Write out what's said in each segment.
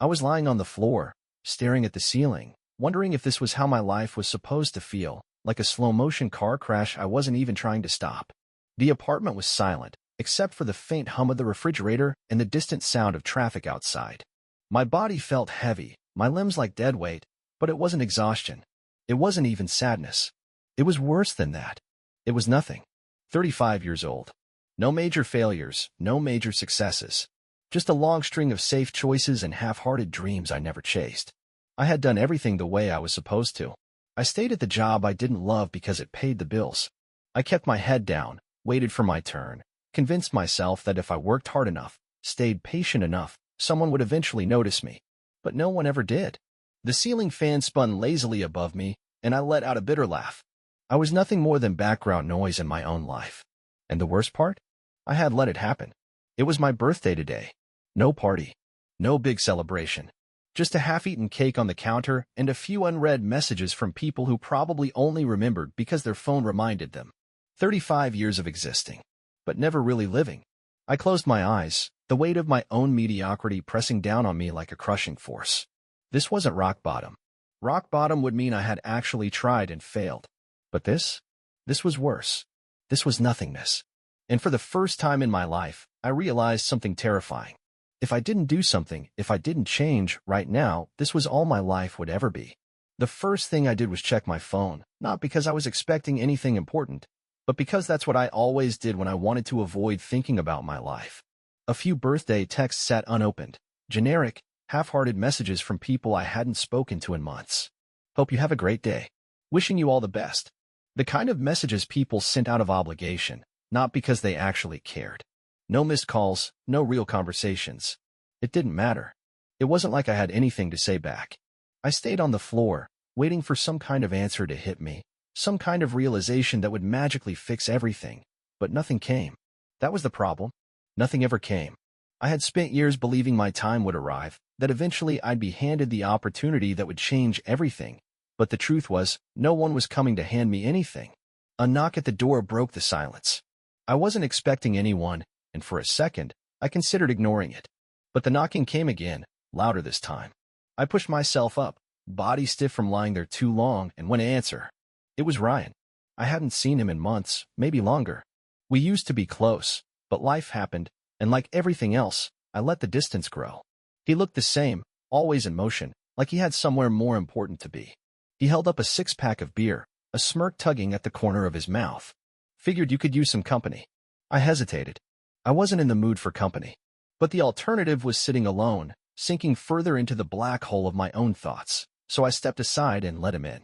I was lying on the floor, staring at the ceiling, wondering if this was how my life was supposed to feel, like a slow-motion car crash I wasn't even trying to stop. The apartment was silent, except for the faint hum of the refrigerator and the distant sound of traffic outside. My body felt heavy, my limbs like dead weight, but it wasn't exhaustion. It wasn't even sadness. It was worse than that. It was nothing. 35 years old. No major failures, no major successes. Just a long string of safe choices and half-hearted dreams I never chased. I had done everything the way I was supposed to. I stayed at the job I didn't love because it paid the bills. I kept my head down, waited for my turn, convinced myself that if I worked hard enough, stayed patient enough, someone would eventually notice me. But no one ever did. The ceiling fan spun lazily above me, and I let out a bitter laugh. I was nothing more than background noise in my own life. And the worst part? I had let it happen. It was my birthday today. No party. No big celebration. Just a half-eaten cake on the counter and a few unread messages from people who probably only remembered because their phone reminded them. 35 years of existing, but never really living. I closed my eyes, the weight of my own mediocrity pressing down on me like a crushing force. This wasn't rock bottom. Rock bottom would mean I had actually tried and failed. But this was worse. This was nothingness. And for the first time in my life, I realized something terrifying. If I didn't do something, if I didn't change right now, this was all my life would ever be. The first thing I did was check my phone, not because I was expecting anything important, but because that's what I always did when I wanted to avoid thinking about my life. A few birthday texts sat unopened, generic, half-hearted messages from people I hadn't spoken to in months. Hope you have a great day. Wishing you all the best. The kind of messages people sent out of obligation, not because they actually cared. No missed calls, no real conversations. It didn't matter. It wasn't like I had anything to say back. I stayed on the floor, waiting for some kind of answer to hit me, some kind of realization that would magically fix everything, but nothing came. That was the problem. Nothing ever came. I had spent years believing my time would arrive, that eventually I'd be handed the opportunity that would change everything, but the truth was, no one was coming to hand me anything. A knock at the door broke the silence. I wasn't expecting anyone, and for a second, I considered ignoring it. But the knocking came again, louder this time. I pushed myself up, body stiff from lying there too long, and went to answer. It was Ryan. I hadn't seen him in months, maybe longer. We used to be close, but life happened, and like everything else, I let the distance grow. He looked the same, always in motion, like he had somewhere more important to be. He held up a six-pack of beer, a smirk tugging at the corner of his mouth. Figured you could use some company. I hesitated. I wasn't in the mood for company. But the alternative was sitting alone, sinking further into the black hole of my own thoughts, so I stepped aside and let him in.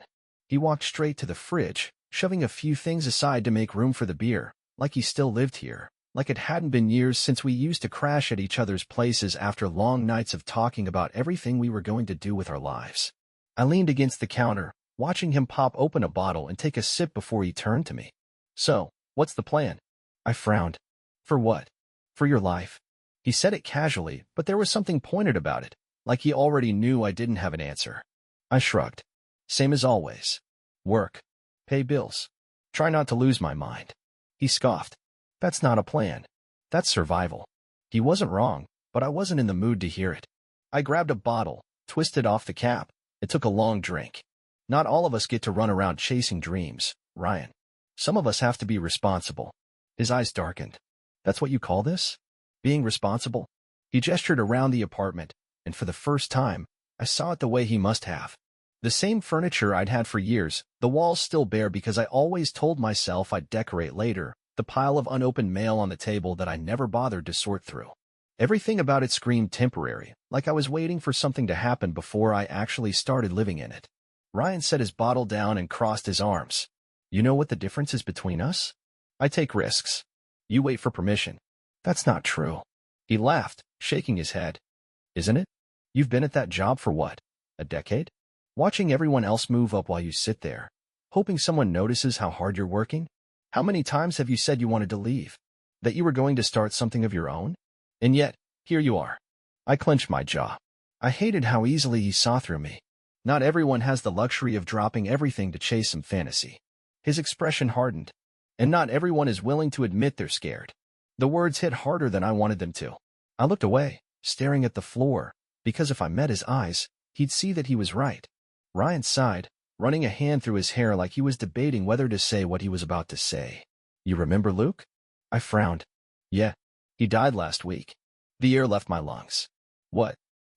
He walked straight to the fridge, shoving a few things aside to make room for the beer, like he still lived here, like it hadn't been years since we used to crash at each other's places after long nights of talking about everything we were going to do with our lives. I leaned against the counter, watching him pop open a bottle and take a sip before he turned to me. So, what's the plan? I frowned. For what? For your life. He said it casually, but there was something pointed about it, like he already knew I didn't have an answer. I shrugged. Same as always. Work. Pay bills. Try not to lose my mind. He scoffed. That's not a plan. That's survival. He wasn't wrong, but I wasn't in the mood to hear it. I grabbed a bottle, twisted off the cap, and took a long drink. Not all of us get to run around chasing dreams, Ryan. Some of us have to be responsible. His eyes darkened. That's what you call this? Being responsible? He gestured around the apartment, and for the first time, I saw it the way he must have. The same furniture I'd had for years, the walls still bare because I always told myself I'd decorate later, the pile of unopened mail on the table that I never bothered to sort through. Everything about it screamed temporary, like I was waiting for something to happen before I actually started living in it. Ryan set his bottle down and crossed his arms. You know what the difference is between us? I take risks. You wait for permission. That's not true. He laughed, shaking his head. Isn't it? You've been at that job for what? A decade? Watching everyone else move up while you sit there, hoping someone notices how hard you're working? How many times have you said you wanted to leave? That you were going to start something of your own? And yet, here you are. I clenched my jaw. I hated how easily he saw through me. Not everyone has the luxury of dropping everything to chase some fantasy. His expression hardened. And not everyone is willing to admit they're scared. The words hit harder than I wanted them to. I looked away, staring at the floor, Because if I met his eyes, he'd see that he was right. Ryan sighed, running a hand through his hair like he was debating whether to say what he was about to say. You remember Luke? I frowned. Yeah. He died last week. The air left my lungs. What?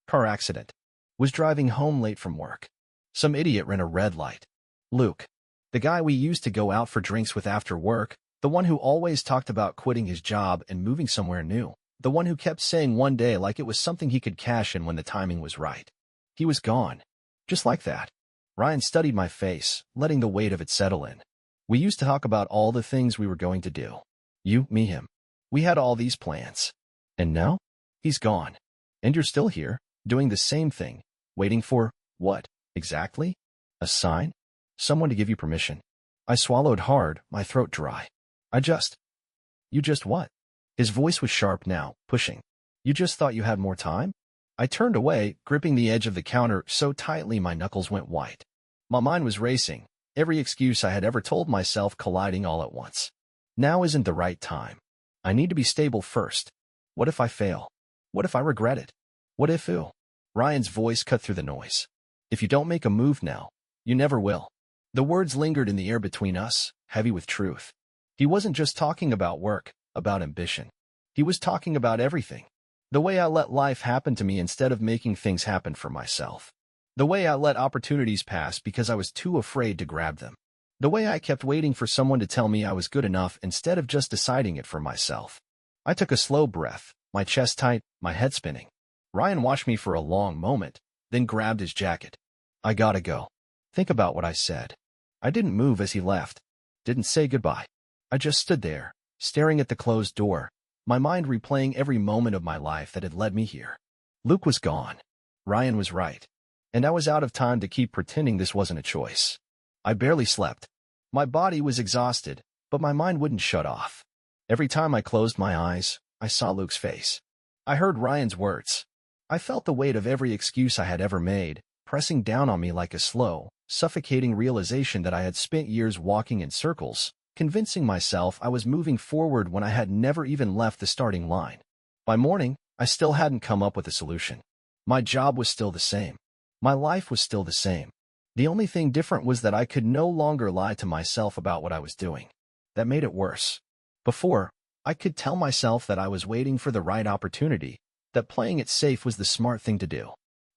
Car accident. Was driving home late from work. Some idiot ran a red light. Luke. The guy we used to go out for drinks with after work, the one who always talked about quitting his job and moving somewhere new, the one who kept saying one day like it was something he could cash in when the timing was right. He was gone. Just like that. Ryan studied my face, letting the weight of it settle in. We used to talk about all the things we were going to do. You, me, him. We had all these plans. And now? He's gone. And you're still here, doing the same thing, waiting for, what, exactly? A sign? Someone to give you permission. I swallowed hard, my throat dry. You just what? His voice was sharp now, pushing. You just thought you had more time? I turned away, gripping the edge of the counter so tightly my knuckles went white. My mind was racing, every excuse I had ever told myself colliding all at once. Now isn't the right time. I need to be stable first. What if I fail? What if I regret it? What if who? Ryan's voice cut through the noise. If you don't make a move now, you never will. The words lingered in the air between us, heavy with truth. He wasn't just talking about work, about ambition. He was talking about everything. The way I let life happen to me instead of making things happen for myself. The way I let opportunities pass because I was too afraid to grab them. The way I kept waiting for someone to tell me I was good enough instead of just deciding it for myself. I took a slow breath, my chest tight, my head spinning. Ryan watched me for a long moment, then grabbed his jacket. I gotta go. Think about what I said. I didn't move as he left. Didn't say goodbye. I just stood there, staring at the closed door, my mind replaying every moment of my life that had led me here. Luke was gone. Ryan was right. And I was out of time to keep pretending this wasn't a choice. I barely slept. My body was exhausted, but my mind wouldn't shut off. Every time I closed my eyes, I saw Luke's face. I heard Ryan's words. I felt the weight of every excuse I had ever made, pressing down on me like a slow, suffocating realization that I had spent years walking in circles, convincing myself I was moving forward when I had never even left the starting line. By morning, I still hadn't come up with a solution. My job was still the same. My life was still the same. The only thing different was that I could no longer lie to myself about what I was doing. That made it worse. Before, I could tell myself that I was waiting for the right opportunity, that playing it safe was the smart thing to do.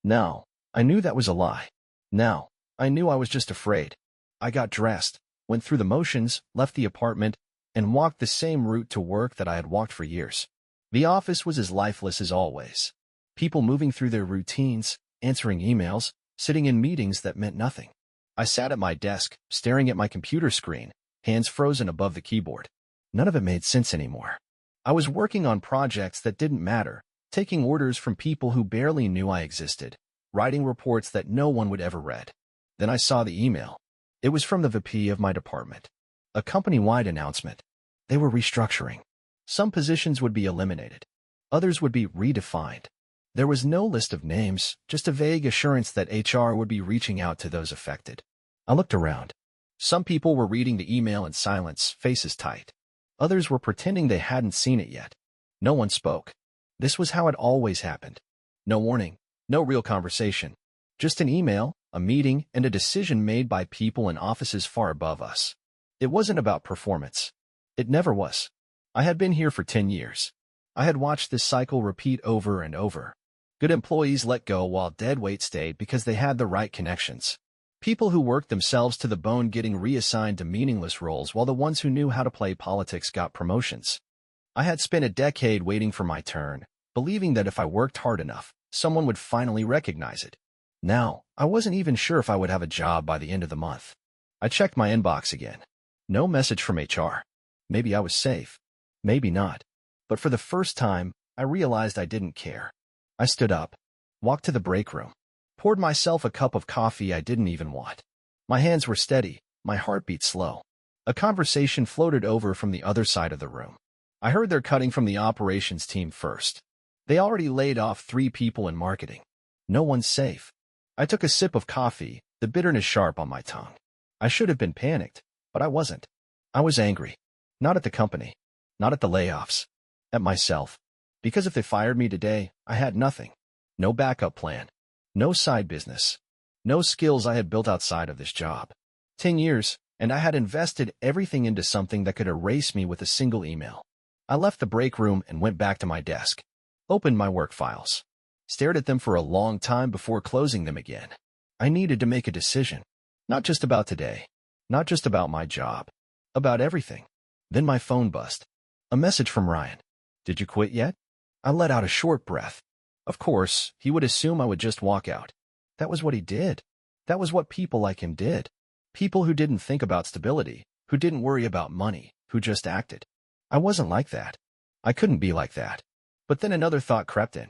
Now, I knew that was a lie. Now, I knew I was just afraid. I got dressed, went through the motions, left the apartment, and walked the same route to work that I had walked for years. The office was as lifeless as always. People moving through their routines, answering emails, sitting in meetings that meant nothing. I sat at my desk, staring at my computer screen, hands frozen above the keyboard. None of it made sense anymore. I was working on projects that didn't matter, taking orders from people who barely knew I existed, writing reports that no one would ever read. Then I saw the email. It was from the VP of my department. A company-wide announcement. They were restructuring. Some positions would be eliminated. Others would be redefined. There was no list of names, just a vague assurance that HR would be reaching out to those affected. I looked around. Some people were reading the email in silence, faces tight. Others were pretending they hadn't seen it yet. No one spoke. This was how it always happened. No warning, no real conversation. Just an email, a meeting, and a decision made by people in offices far above us. It wasn't about performance. It never was. I had been here for 10 years. I had watched this cycle repeat over and over. Good employees let go while dead weight stayed because they had the right connections. People who worked themselves to the bone getting reassigned to meaningless roles while the ones who knew how to play politics got promotions. I had spent a decade waiting for my turn, believing that if I worked hard enough, someone would finally recognize it. Now, I wasn't even sure if I would have a job by the end of the month. I checked my inbox again. No message from HR. Maybe I was safe. Maybe not. But for the first time, I realized I didn't care. I stood up, walked to the break room, poured myself a cup of coffee I didn't even want. My hands were steady, my heartbeat slow. A conversation floated over from the other side of the room. I heard they're cutting from the operations team first. They already laid off 3 people in marketing. No one's safe. I took a sip of coffee, the bitterness sharp on my tongue. I should have been panicked, but I wasn't. I was angry. Not at the company. Not at the layoffs. At myself. Because if they fired me today, I had nothing. No backup plan. No side business. No skills I had built outside of this job. 10 years, and I had invested everything into something that could erase me with a single email. I left the break room and went back to my desk. Opened my work files. Stared at them for a long time before closing them again. I needed to make a decision. Not just about today. Not just about my job. About everything. Then my phone buzzed. A message from Ryan. Did you quit yet? I let out a short breath. Of course, he would assume I would just walk out. That was what he did. That was what people like him did. People who didn't think about stability, who didn't worry about money, who just acted. I wasn't like that. I couldn't be like that. But then another thought crept in.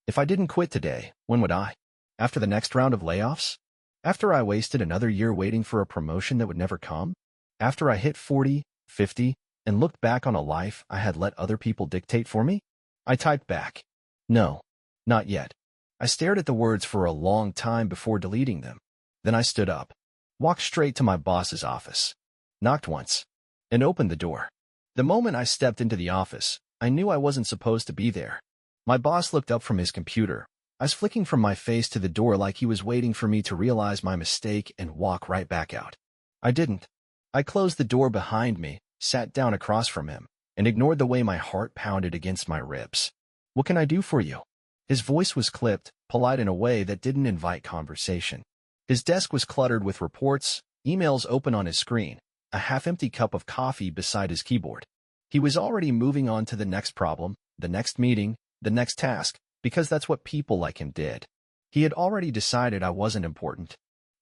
If I didn't quit today, when would I? After the next round of layoffs? After I wasted another year waiting for a promotion that would never come? After I hit 40, 50, and looked back on a life I had let other people dictate for me? I typed back. No, not yet. I stared at the words for a long time before deleting them. Then I stood up, walked straight to my boss's office, knocked once, and opened the door. The moment I stepped into the office, I knew I wasn't supposed to be there. My boss looked up from his computer, eyes flicking from my face to the door like he was waiting for me to realize my mistake and walk right back out. I didn't. I closed the door behind me, sat down across from him, and ignored the way my heart pounded against my ribs. What can I do for you? His voice was clipped, polite in a way that didn't invite conversation. His desk was cluttered with reports, emails open on his screen, a half-empty cup of coffee beside his keyboard. He was already moving on to the next problem, the next meeting, the next task, because that's what people like him did. He had already decided I wasn't important.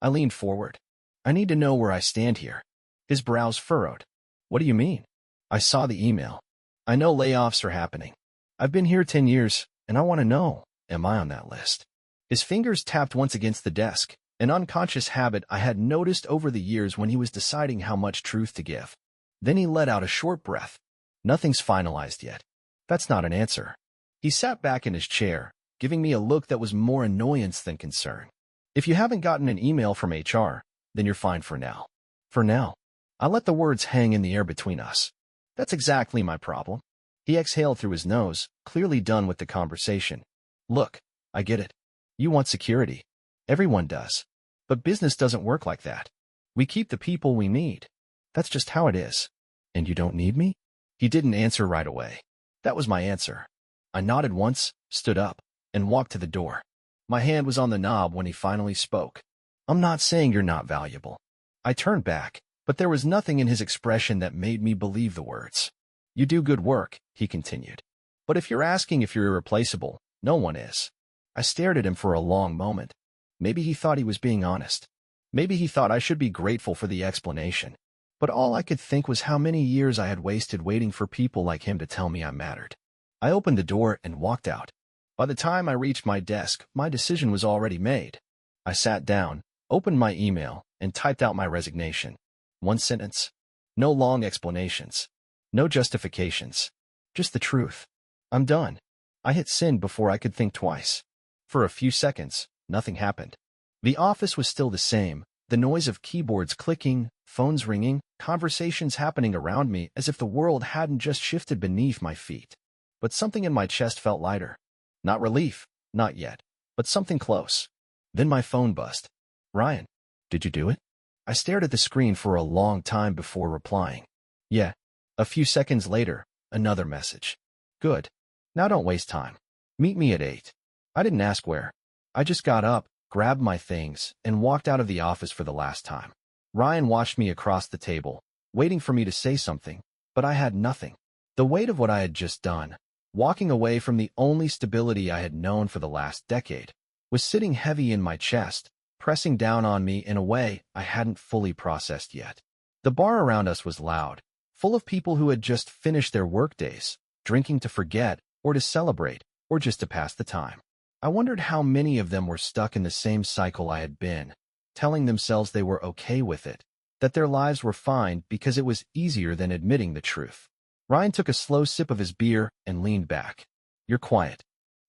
I leaned forward. I need to know where I stand here. His brows furrowed. What do you mean? I saw the email. I know layoffs are happening. I've been here 10 years, and I want to know, am I on that list? His fingers tapped once against the desk, an unconscious habit I had noticed over the years when he was deciding how much truth to give. Then he let out a short breath. Nothing's finalized yet. That's not an answer. He sat back in his chair, giving me a look that was more annoyance than concern. If you haven't gotten an email from HR, then you're fine for now. For now. I let the words hang in the air between us. That's exactly my problem. He exhaled through his nose, clearly done with the conversation. Look, I get it. You want security. Everyone does. But business doesn't work like that. We keep the people we need. That's just how it is. And you don't need me? He didn't answer right away. That was my answer. I nodded once, stood up, and walked to the door. My hand was on the knob when he finally spoke. I'm not saying you're not valuable. I turned back, but there was nothing in his expression that made me believe the words. You do good work, he continued. But if you're asking if you're irreplaceable, no one is. I stared at him for a long moment. Maybe he thought he was being honest. Maybe he thought I should be grateful for the explanation. But all I could think was how many years I had wasted waiting for people like him to tell me I mattered. I opened the door and walked out. By the time I reached my desk, my decision was already made. I sat down, opened my email, and typed out my resignation. One sentence. No long explanations. No justifications. Just the truth. I'm done. I hit send before I could think twice. For a few seconds, nothing happened. The office was still the same, the noise of keyboards clicking, phones ringing, conversations happening around me as if the world hadn't just shifted beneath my feet. But something in my chest felt lighter. Not relief, not yet, but something close. Then my phone buzzed. Ryan, did you do it? I stared at the screen for a long time before replying. Yeah. A few seconds later, another message. Good. Now don't waste time. Meet me at 8. I didn't ask where. I just got up, grabbed my things, and walked out of the office for the last time. Ryan watched me across the table, waiting for me to say something, but I had nothing. The weight of what I had just done, walking away from the only stability I had known for the last decade, was sitting heavy in my chest, pressing down on me in a way I hadn't fully processed yet. The bar around us was loud, full of people who had just finished their workdays, drinking to forget, or to celebrate, or just to pass the time. I wondered how many of them were stuck in the same cycle I had been, telling themselves they were okay with it, that their lives were fine because it was easier than admitting the truth. Ryan took a slow sip of his beer and leaned back. You're quiet.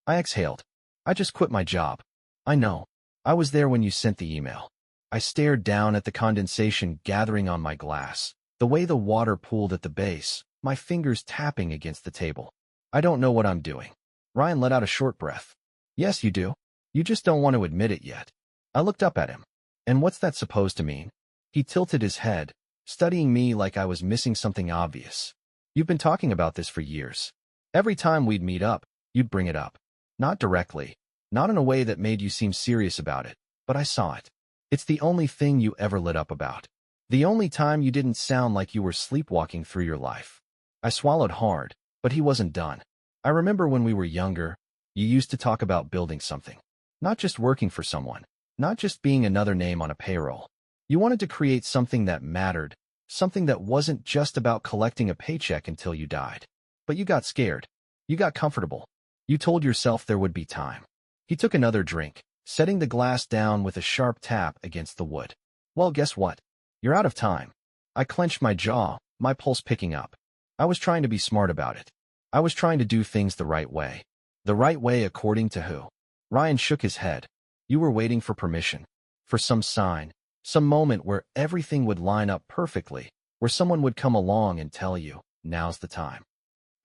I exhaled. I just quit my job. I know. I was there when you sent the email. I stared down at the condensation gathering on my glass, the way the water pooled at the base, my fingers tapping against the table. I don't know what I'm doing. Ryan let out a short breath. Yes, you do. You just don't want to admit it yet. I looked up at him. And what's that supposed to mean? He tilted his head, studying me like I was missing something obvious. You've been talking about this for years. Every time we'd meet up, you'd bring it up. Not directly, not in a way that made you seem serious about it, but I saw it. It's the only thing you ever lit up about. The only time you didn't sound like you were sleepwalking through your life. I swallowed hard, but he wasn't done. I remember when we were younger, you used to talk about building something. Not just working for someone, not just being another name on a payroll. You wanted to create something that mattered, something that wasn't just about collecting a paycheck until you died. But you got scared. You got comfortable. You told yourself there would be time. He took another drink, setting the glass down with a sharp tap against the wood. Well, guess what? You're out of time. I clenched my jaw, my pulse picking up. I was trying to be smart about it. I was trying to do things the right way. The right way according to who? Ryan shook his head. You were waiting for permission. For some sign. Some moment where everything would line up perfectly, where someone would come along and tell you, now's the time.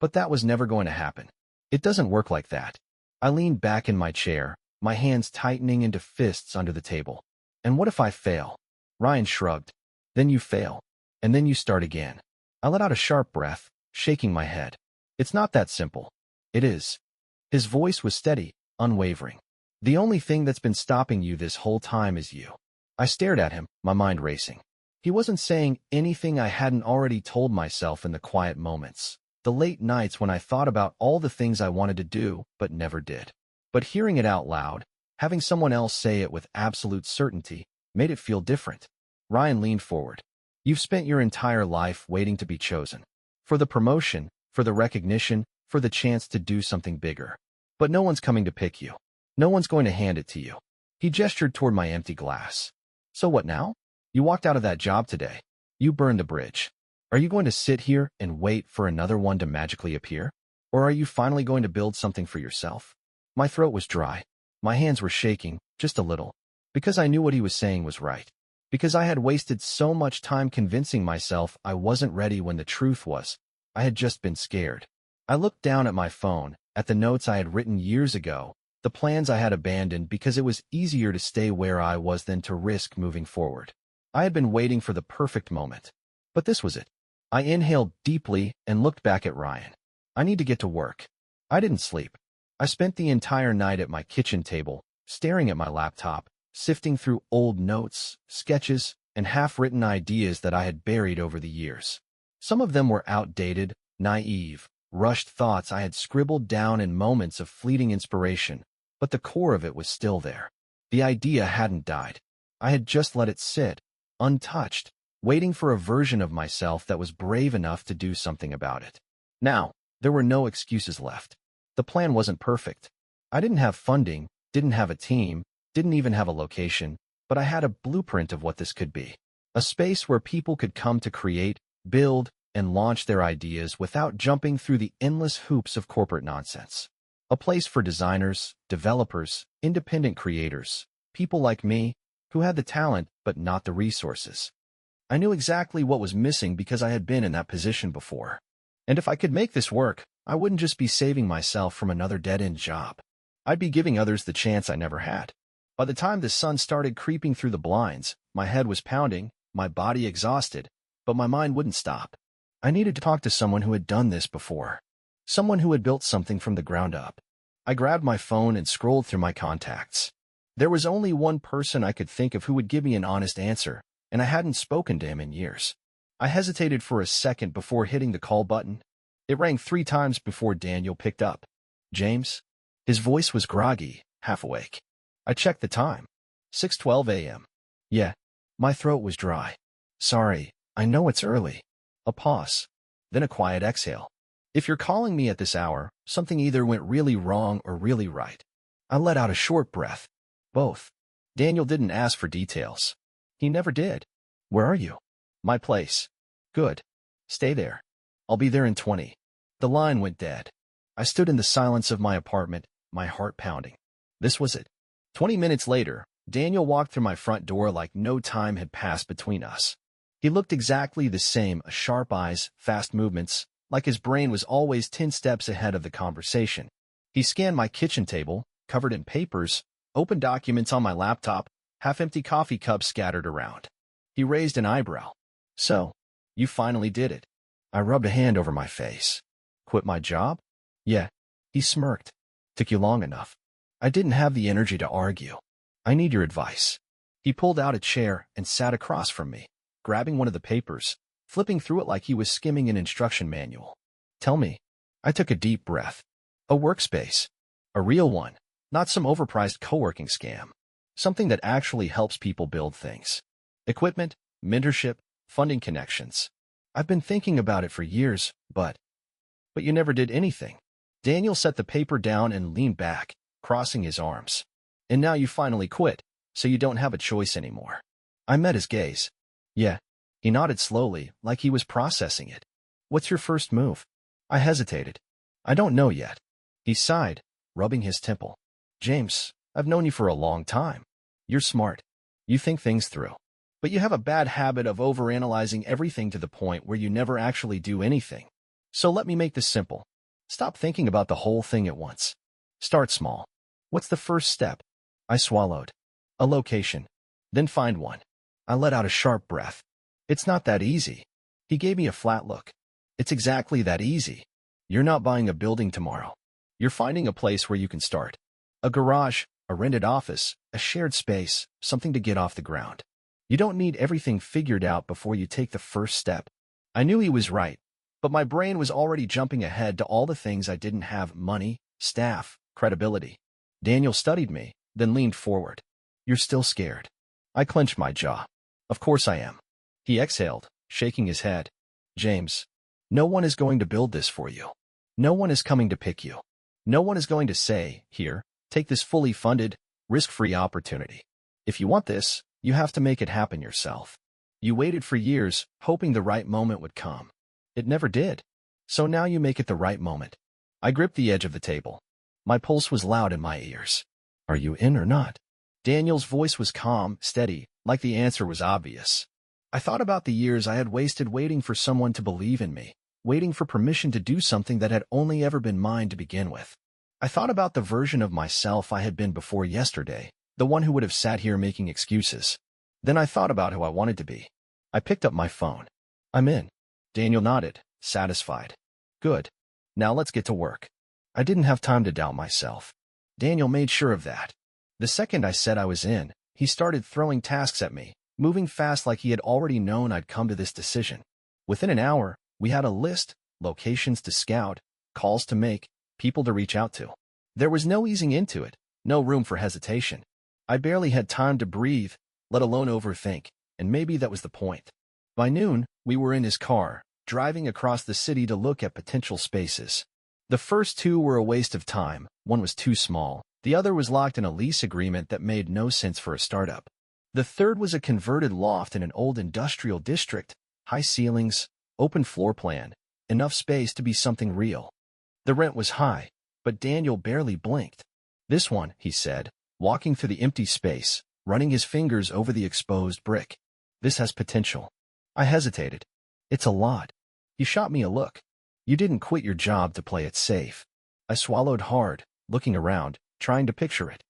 But that was never going to happen. It doesn't work like that. I leaned back in my chair, my hands tightening into fists under the table. And what if I fail? Ryan shrugged. Then you fail. And then you start again. I let out a sharp breath, shaking my head. It's not that simple. It is. His voice was steady, unwavering. The only thing that's been stopping you this whole time is you. I stared at him, my mind racing. He wasn't saying anything I hadn't already told myself in the quiet moments, the late nights when I thought about all the things I wanted to do but never did. But hearing it out loud, having someone else say it with absolute certainty, made it feel different. Ryan leaned forward. You've spent your entire life waiting to be chosen. For the promotion, for the recognition, for the chance to do something bigger. But no one's coming to pick you. No one's going to hand it to you. He gestured toward my empty glass. So what now? You walked out of that job today. You burned the bridge. Are you going to sit here and wait for another one to magically appear? Or are you finally going to build something for yourself? My throat was dry. My hands were shaking, just a little. Because I knew what he was saying was right. Because I had wasted so much time convincing myself I wasn't ready when the truth was, I had just been scared. I looked down at my phone, at the notes I had written years ago, the plans I had abandoned because it was easier to stay where I was than to risk moving forward. I had been waiting for the perfect moment. But this was it. I inhaled deeply and looked back at Ryan. I need to get to work. I didn't sleep. I spent the entire night at my kitchen table, staring at my laptop, sifting through old notes, sketches, and half-written ideas that I had buried over the years. Some of them were outdated, naive, rushed thoughts I had scribbled down in moments of fleeting inspiration, but the core of it was still there. The idea hadn't died. I had just let it sit, untouched, waiting for a version of myself that was brave enough to do something about it. Now, there were no excuses left. The plan wasn't perfect. I didn't have funding, didn't have a team, didn't even have a location, but I had a blueprint of what this could be. A space where people could come to create, build, and launch their ideas without jumping through the endless hoops of corporate nonsense. A place for designers, developers, independent creators, people like me, who had the talent but not the resources. I knew exactly what was missing because I had been in that position before. And if I could make this work, I wouldn't just be saving myself from another dead-end job. I'd be giving others the chance I never had. By the time the sun started creeping through the blinds, my head was pounding, my body exhausted, but my mind wouldn't stop. I needed to talk to someone who had done this before. Someone who had built something from the ground up. I grabbed my phone and scrolled through my contacts. There was only one person I could think of who would give me an honest answer, and I hadn't spoken to him in years. I hesitated for a second before hitting the call button. It rang 3 times before Daniel picked up. James? His voice was groggy, half awake. I checked the time. 6:12 a.m. Yeah. My throat was dry. Sorry, I know it's early. A pause. Then a quiet exhale. If you're calling me at this hour, something either went really wrong or really right. I let out a short breath. Both. Daniel didn't ask for details. He never did. Where are you? My place. Good. Stay there. I'll be there in 20. The line went dead. I stood in the silence of my apartment, my heart pounding. This was it. 20 minutes later, Daniel walked through my front door like no time had passed between us. He looked exactly the same, sharp eyes, fast movements, like his brain was always 10 steps ahead of the conversation. He scanned my kitchen table, covered in papers, Open documents on my laptop, half-empty coffee cups scattered around. He raised an eyebrow. So, you finally did it. I rubbed a hand over my face. Quit my job? Yeah. He smirked. Took you long enough. I didn't have the energy to argue. I need your advice. He pulled out a chair and sat across from me, grabbing one of the papers, flipping through it like he was skimming an instruction manual. Tell me. I took a deep breath. A workspace. A real one, not some overpriced co-working scam. Something that actually helps people build things. Equipment, mentorship, funding connections. I've been thinking about it for years, but you never did anything. Daniel set the paper down and leaned back, crossing his arms. And now you finally quit, so you don't have a choice anymore. I met his gaze. Yeah. He nodded slowly, like he was processing it. What's your first move? I hesitated. I don't know yet. He sighed, rubbing his temple. James, I've known you for a long time. You're smart. You think things through. But you have a bad habit of overanalyzing everything to the point where you never actually do anything. So let me make this simple. Stop thinking about the whole thing at once. Start small. What's the first step? I swallowed. A location. Then find one. I let out a sharp breath. It's not that easy. He gave me a flat look. It's exactly that easy. You're not buying a building tomorrow. You're finding a place where you can start. A garage, a rented office, a shared space, something to get off the ground. You don't need everything figured out before you take the first step. I knew he was right, but my brain was already jumping ahead to all the things I didn't have: money, staff, credibility. Daniel studied me, then leaned forward. You're still scared. I clenched my jaw. Of course I am. He exhaled, shaking his head. James, no one is going to build this for you. No one is coming to pick you. No one is going to say, here, take this fully funded, risk-free opportunity. If you want this, you have to make it happen yourself. You waited for years, hoping the right moment would come. It never did. So now you make it the right moment. I gripped the edge of the table. My pulse was loud in my ears. Are you in or not? Daniel's voice was calm, steady, like the answer was obvious. I thought about the years I had wasted waiting for someone to believe in me, waiting for permission to do something that had only ever been mine to begin with. I thought about the version of myself I had been before yesterday, the one who would have sat here making excuses. Then I thought about who I wanted to be. I picked up my phone. I'm in. Daniel nodded, satisfied. Good. Now let's get to work. I didn't have time to doubt myself. Daniel made sure of that. The second I said I was in, he started throwing tasks at me, moving fast like he had already known I'd come to this decision. Within an hour, we had a list, locations to scout, calls to make, people to reach out to. There was no easing into it, no room for hesitation. I barely had time to breathe, let alone overthink, and maybe that was the point. By noon, we were in his car, driving across the city to look at potential spaces. The first two were a waste of time. One was too small. The other was locked in a lease agreement that made no sense for a startup. The third was a converted loft in an old industrial district, high ceilings, open floor plan, enough space to be something real. The rent was high, but Daniel barely blinked. This one, he said, walking through the empty space, running his fingers over the exposed brick. This has potential. I hesitated. It's a lot. He shot me a look. You didn't quit your job to play it safe. I swallowed hard, looking around, trying to picture it.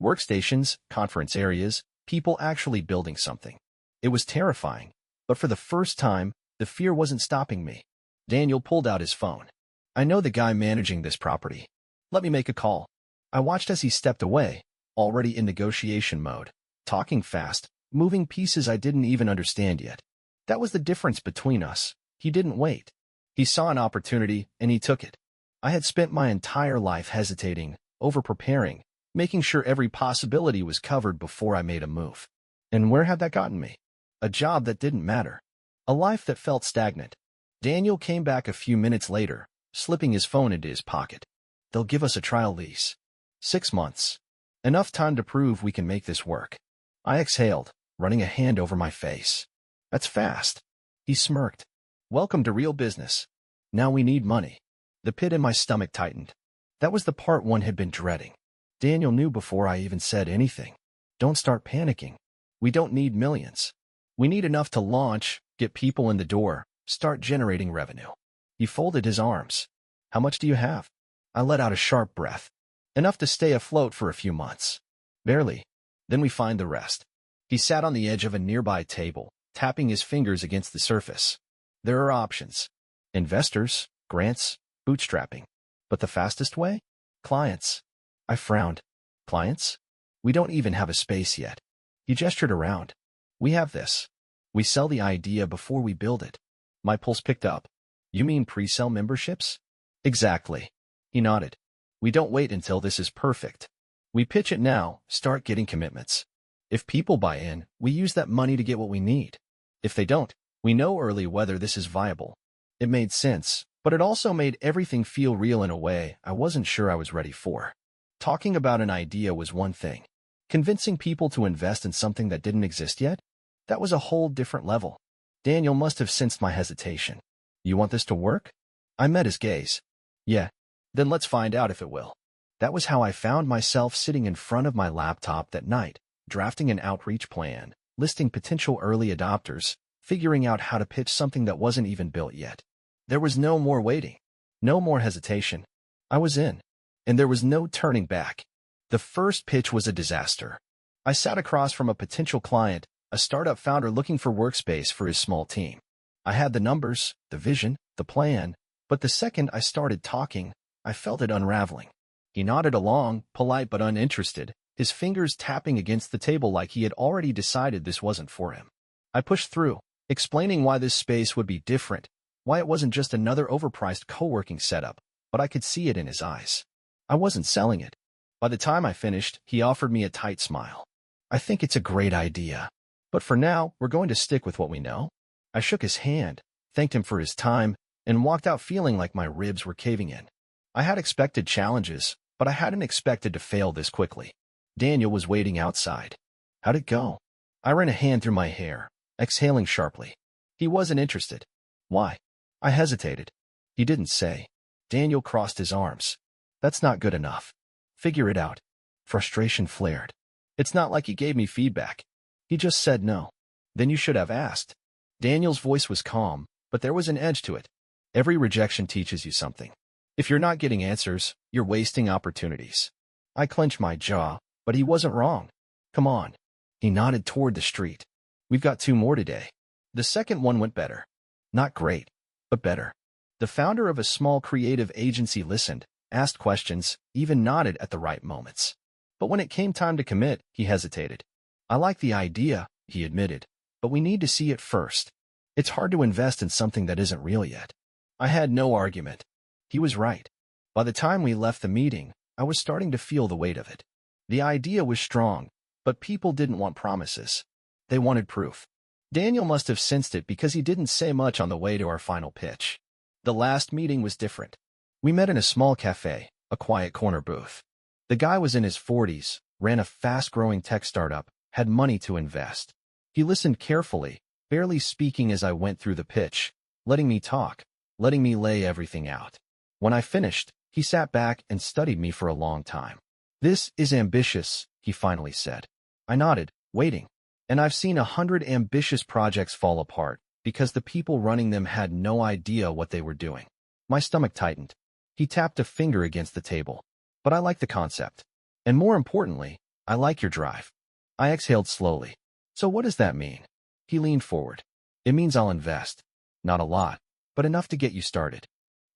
Workstations, conference areas, people actually building something. It was terrifying, but for the first time, the fear wasn't stopping me. Daniel pulled out his phone. I know the guy managing this property. Let me make a call. I watched as he stepped away, already in negotiation mode, talking fast, moving pieces I didn't even understand yet. That was the difference between us. He didn't wait. He saw an opportunity, and he took it. I had spent my entire life hesitating, over-preparing, making sure every possibility was covered before I made a move. And where had that gotten me? A job that didn't matter. A life that felt stagnant. Daniel came back a few minutes later, slipping his phone into his pocket. They'll give us a trial lease. 6 months. Enough time to prove we can make this work. I exhaled, running a hand over my face. That's fast. He smirked. Welcome to real business. Now we need money. The pit in my stomach tightened. That was the part one had been dreading. Daniel knew before I even said anything. Don't start panicking. We don't need millions. We need enough to launch, get people in the door, start generating revenue. He folded his arms. How much do you have? I let out a sharp breath. Enough to stay afloat for a few months. Barely. Then we find the rest. He sat on the edge of a nearby table, tapping his fingers against the surface. There are options. Investors, grants, bootstrapping. But the fastest way? Clients. I frowned. Clients? We don't even have a space yet. He gestured around. We have this. We sell the idea before we build it. My pulse picked up. You mean pre-sale memberships? Exactly. He nodded. We don't wait until this is perfect. We pitch it now, start getting commitments. If people buy in, we use that money to get what we need. If they don't, we know early whether this is viable. It made sense, but it also made everything feel real in a way I wasn't sure I was ready for. Talking about an idea was one thing. Convincing people to invest in something that didn't exist yet? That was a whole different level. Daniel must have sensed my hesitation. You want this to work? I met his gaze. Yeah. Then let's find out if it will. That was how I found myself sitting in front of my laptop that night, drafting an outreach plan, listing potential early adopters, figuring out how to pitch something that wasn't even built yet. There was no more waiting, no more hesitation. I was in, and there was no turning back. The first pitch was a disaster. I sat across from a potential client, a startup founder looking for workspace for his small team. I had the numbers, the vision, the plan, but the second I started talking, I felt it unraveling. He nodded along, polite but uninterested, his fingers tapping against the table like he had already decided this wasn't for him. I pushed through, explaining why this space would be different, why it wasn't just another overpriced co-working setup, but I could see it in his eyes. I wasn't selling it. By the time I finished, he offered me a tight smile. I think it's a great idea. But for now, we're going to stick with what we know. I shook his hand, thanked him for his time, and walked out feeling like my ribs were caving in. I had expected challenges, but I hadn't expected to fail this quickly. Daniel was waiting outside. How'd it go? I ran a hand through my hair, exhaling sharply. He wasn't interested. Why? I hesitated. He didn't say. Daniel crossed his arms. That's not good enough. Figure it out. Frustration flared. It's not like he gave me feedback. He just said no. Then you should have asked. Daniel's voice was calm, but there was an edge to it. Every rejection teaches you something. If you're not getting answers, you're wasting opportunities. I clenched my jaw, but he wasn't wrong. Come on. He nodded toward the street. We've got 2 more today. The second one went better. Not great, but better. The founder of a small creative agency listened, asked questions, even nodded at the right moments. But when it came time to commit, he hesitated. I like the idea, he admitted, but we need to see it first. It's hard to invest in something that isn't real yet. I had no argument. He was right. By the time we left the meeting, I was starting to feel the weight of it. The idea was strong, but people didn't want promises. They wanted proof. Daniel must have sensed it because he didn't say much on the way to our final pitch. The last meeting was different. We met in a small cafe, a quiet corner booth. The guy was in his 40s, ran a fast-growing tech startup, had money to invest. He listened carefully, barely speaking as I went through the pitch, letting me talk, letting me lay everything out. When I finished, he sat back and studied me for a long time. This is ambitious, he finally said. I nodded, waiting. And I've seen 100 ambitious projects fall apart because the people running them had no idea what they were doing. My stomach tightened. He tapped a finger against the table. But I like the concept. And more importantly, I like your drive. I exhaled slowly. So what does that mean? He leaned forward. It means I'll invest. Not a lot, but enough to get you started.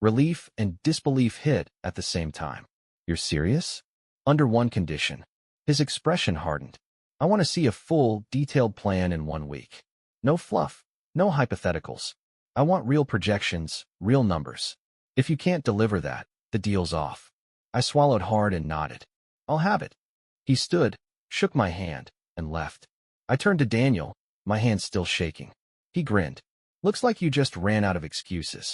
Relief and disbelief hit at the same time. You're serious? Under one condition. His expression hardened. I want to see a full, detailed plan in 1 week. No fluff, no hypotheticals. I want real projections, real numbers. If you can't deliver that, the deal's off. I swallowed hard and nodded. I'll have it. He stood, shook my hand, and left. I turned to Daniel, my hand still shaking. He grinned. Looks like you just ran out of excuses.